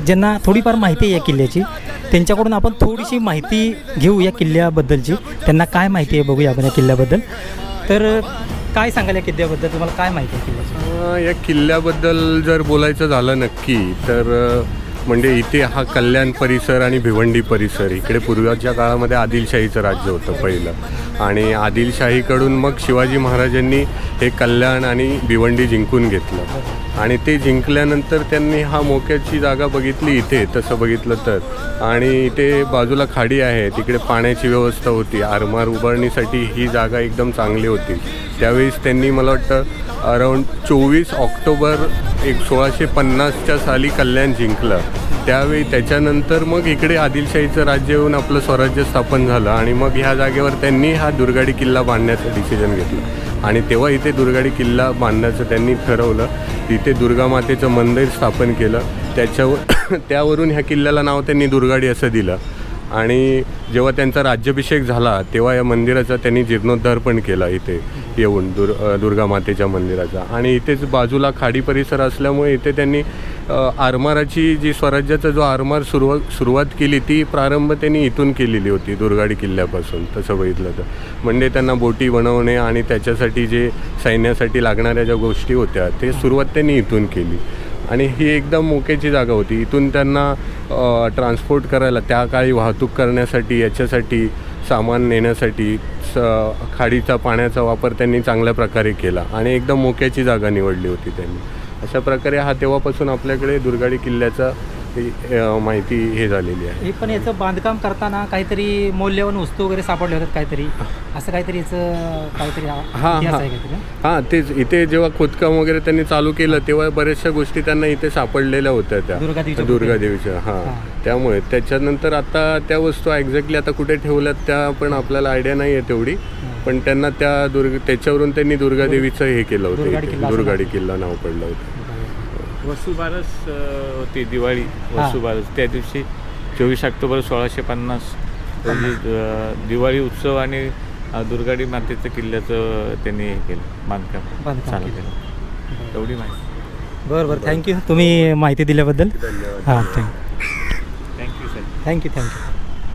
ज्यांना थोडीफार माहिती आहे या किल्ल्याची, त्यांच्याकडून आपण थोडीशी माहिती घेऊ या किल्ल्याबद्दलची. त्यांना काय माहिती आहे बघूया आपण या किल्ल्याबद्दल. तर काय सांगाल या किल्ल्याबद्दल, तुम्हाला काय माहिती आहे किल्ल्याची? या किल्ल्याबद्दल जर बोलायचं झालं नक्की तर म्हणजे इथे हा कल्याण परिसर आणि भिवंडी परिसर, इकडे पूर्वीच्या काळामध्ये आदिलशाहीचं राज्य होतं पहिलं, आणि आदिलशाहीकडून मग शिवाजी महाराजांनी हे कल्याण आणि भिवंडी जिंकून घेतलं. आणि ते जिंकल्यानंतर त्यांनी हा मोक्याची जागा बघितली इथे, तसं बघितलं तर. आणि इथे बाजूला खाडी आहे, तिकडे पाण्याची व्यवस्था होती, आरमार उभारणीसाठी ही जागा एकदम चांगली होती. त्यावेळेस त्यांनी मला वाटतं अराऊंड 24 ऑक्टोबर 1650च्या साली कल्याण जिंकलं. त्यावेळी त्याच्यानंतर मग इकडे आदिलशाहीचं राज्य येऊन आपलं स्वराज्य स्थापन झालं, आणि मग ह्या जागेवर त्यांनी हा दुर्गाडी किल्ला बांधण्याचं डिसिजन घेतलं. आणि तेव्हा इथे दुर्गाडी किल्ला बांधण्याचं त्यांनी ठरवलं. तिथे दुर्गामातेचं मंदिर स्थापन केलं. त्यावरून ह्या किल्ल्याला नाव त्यांनी दुर्गाडी असं दिलं. आणि जेव्हा त्यांचा राज्याभिषेक झाला तेव्हा या मंदिराचा त्यांनी जीर्णोद्धार पण केला इथे येऊन, दुर्गामातेच्या मंदिराचा. आणि इथेच बाजूला खाडी परिसर असल्यामुळे इथे त्यांनी आरमाराची जी स्वराज्याचा जो आरमार सुरुवात केली, ती प्रारंभ त्यांनी इथून केलेली होती, दुर्गाडी किल्ल्यापासून तसं बघितलं तर. म्हणजे त्यांना बोटी बनवणे आणि त्याच्यासाठी जे सैन्यासाठी लागणाऱ्या ज्या गोष्टी होत्या ते सुरुवात त्यांनी इथून केली. आणि ही एकदम मोक्याची जागा होती. इथून त्यांना ट्रान्सपोर्ट करायला, त्या काळी वाहतूक करण्यासाठी, याच्यासाठी सामान नेण्यासाठी खाडीचा पाण्याचा वापर त्यांनी चांगल्या प्रकारे केला आणि एकदम मोक्याची जागा निवडली होती त्यांनी. अशा प्रकारे हा तेव्हापासून आपल्याकडे दुर्गाडी किल्ल्याचा माहिती हे झालेली आहे. पण याचं बांधकाम करताना काहीतरी मौल्यवान वस्तू वगैरे सापडले होतात काहीतरी, असं काहीतरी याचं काहीतरी हां तेच. इथे जेव्हा खोदकाम वगैरे त्यांनी चालू केलं तेव्हा बऱ्याचशा गोष्टी त्यांना इथे सापडलेल्या होत्या त्या दुर्गादेवीच्या. त्यामुळे त्याच्यानंतर आता त्या वस्तू एक्झॅक्टली आता कुठे ठेवल्यात त्या पण आपल्याला आयडिया नाही आहे तेवढी, पण त्यांना त्याच्यावरून त्यांनी दुर्गादेवीचं हे केलं होतं, दुर्गाडी किल्ला नाव पडलं होतं. वसुबारस होती, दिवाळी वसुबारस, त्या दिवशी 24 ऑक्टोबर 1650 रोजी दिवाळी उत्सव आणि दुर्गाडी मातेचं किल्ल्याचं त्यांनी हे केलं, बांधकाम चालू केलं. एवढी माहिती. बरं, थँक्यू तुम्ही माहिती दिल्याबद्दल. धन्यवाद. हां, थँक्यू सर. थँक्यू.